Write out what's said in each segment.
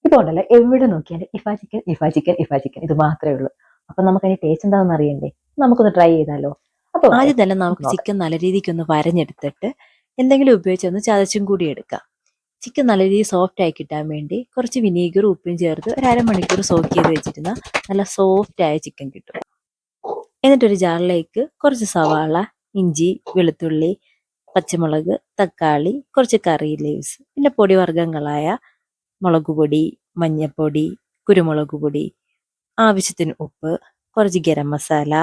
ഇപ്പൊ ഉണ്ടല്ലോ എവിടെ നോക്കിയാലും ഇഫാ ചിക്കൻ ഇഫാ ചിക്കൻ ഇഫാ ചിക്കൻ ഇത് മാത്രമേ ഉള്ളൂ. അപ്പൊ നമുക്ക് അതിന് ടേസ്റ്റ് എന്താണെന്ന് അറിയണ്ടേ? നമുക്കൊന്ന് ട്രൈ ചെയ്താലോ? അപ്പൊ ആദ്യം തന്നെ നമുക്ക് ചിക്കൻ നല്ല രീതിക്ക് ഒന്ന് വരഞ്ഞെടുത്തിട്ട് എന്തെങ്കിലും ഉപയോഗിച്ചൊന്ന് ചതച്ചും കൂടി എടുക്കാം. ചിക്കൻ നല്ല രീതിയിൽ സോഫ്റ്റ് ആയി കിട്ടാൻ വേണ്ടി കുറച്ച് വിനീഗർ ഉപ്പും ചേർത്ത് ഒരു അരമണിക്കൂർ സോക്ക് ചെയ്ത് വെച്ചിരുന്ന നല്ല സോഫ്റ്റ് ആയ ചിക്കൻ കിട്ടും. എന്നിട്ടൊരു ജാറിലേക്ക് കുറച്ച് സവാള, ഇഞ്ചി, വെളുത്തുള്ളി, പച്ചമുളക്, തക്കാളി, കുറച്ച് കറി ലീവ്സ്, പിന്നെ പൊടിവർഗ്ഗങ്ങളായ മുളക് പൊടി, മഞ്ഞൾപ്പൊടി, കുരുമുളക് പൊടി, ആവശ്യത്തിന് ഉപ്പ്, കുറച്ച് ഗരം മസാല,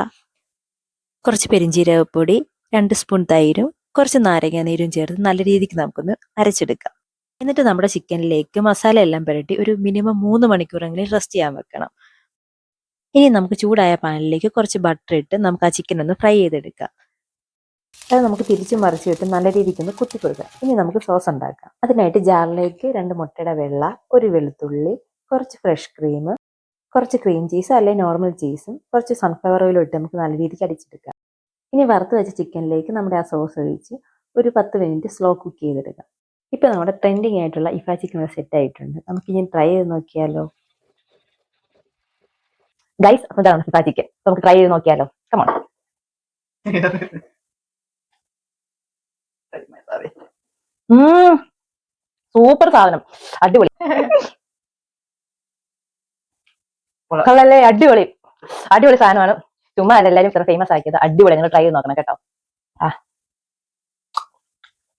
കുറച്ച് പെരിഞ്ജീരകപ്പൊടി, 2 സ്പൂൺ തൈരും കുറച്ച് നാരങ്ങ നീരും ചേർത്ത് നല്ല രീതിക്ക് നമുക്കൊന്ന് അരച്ചെടുക്കാം. എന്നിട്ട് നമ്മുടെ ചിക്കനിലേക്ക് മസാല എല്ലാം പുരട്ടി ഒരു മിനിമം 3 മണിക്കൂറെങ്കിലും റെസ്റ്റ് ചെയ്യാൻ വെക്കണം. ഇനി നമുക്ക് ചൂടായ പാനിലേക്ക് കുറച്ച് ബട്ടർ ഇട്ട് നമുക്ക് ആ ചിക്കൻ ഒന്ന് ഫ്രൈ ചെയ്തെടുക്കാം. അത് നമുക്ക് തിരിച്ചു മറിച്ചിട്ട് നല്ല രീതിക്ക് ഒന്ന് കുത്തി കൊടുക്കാം. ഇനി നമുക്ക് സോസ് ഉണ്ടാക്കാം. അതിനായിട്ട് ജാറിലേക്ക് 2 മുട്ടയുടെ വെള്ള, ഒരു വെളുത്തുള്ളി, കുറച്ച് ഫ്രഷ് ക്രീം, കുറച്ച് ക്രീം ചീസ് അല്ലെങ്കിൽ നോർമൽ ചീസും കുറച്ച് സൺഫ്ലവർ ഓയിലും ഇട്ട് നമുക്ക് നല്ല രീതിക്ക് അടിച്ചെടുക്കാം. ഇനി വറുത്ത് വെച്ച ചിക്കനിലേക്ക് നമ്മുടെ ആ സോസ് ഒഴിച്ച് ഒരു 10 മിനിറ്റ് സ്ലോ കുക്ക് ചെയ്തെടുക്കാം. ഇപ്പൊ നമ്മുടെ ട്രെൻഡിങ് ആയിട്ടുള്ള ഇഫാ ചിക്കൻ സെറ്റ് ആയിട്ടുണ്ട്. നമുക്ക് ഇനി ട്രൈ ചെയ്ത് നോക്കിയാലോ ഗൈസ്? അപ്പൊ ഇതാണ് ഇഫാ ചിക്കൻ. നമുക്ക് ട്രൈ ചെയ്ത് നോക്കിയാലോ? കമോൺ. സൂപ്പർ സാധനം, അടിപൊളി. കൊള്ളല്ലേ? അടിപൊളി അടിപൊളി സാധനമാണ്. ചുമ്മാ അല്ല എല്ലാവരും ഇത്ര ഫേമസ് ആക്കിയത്. അടിപൊളി, നിങ്ങൾ ട്രൈ ചെയ്ത് നോക്കണം കേട്ടോ.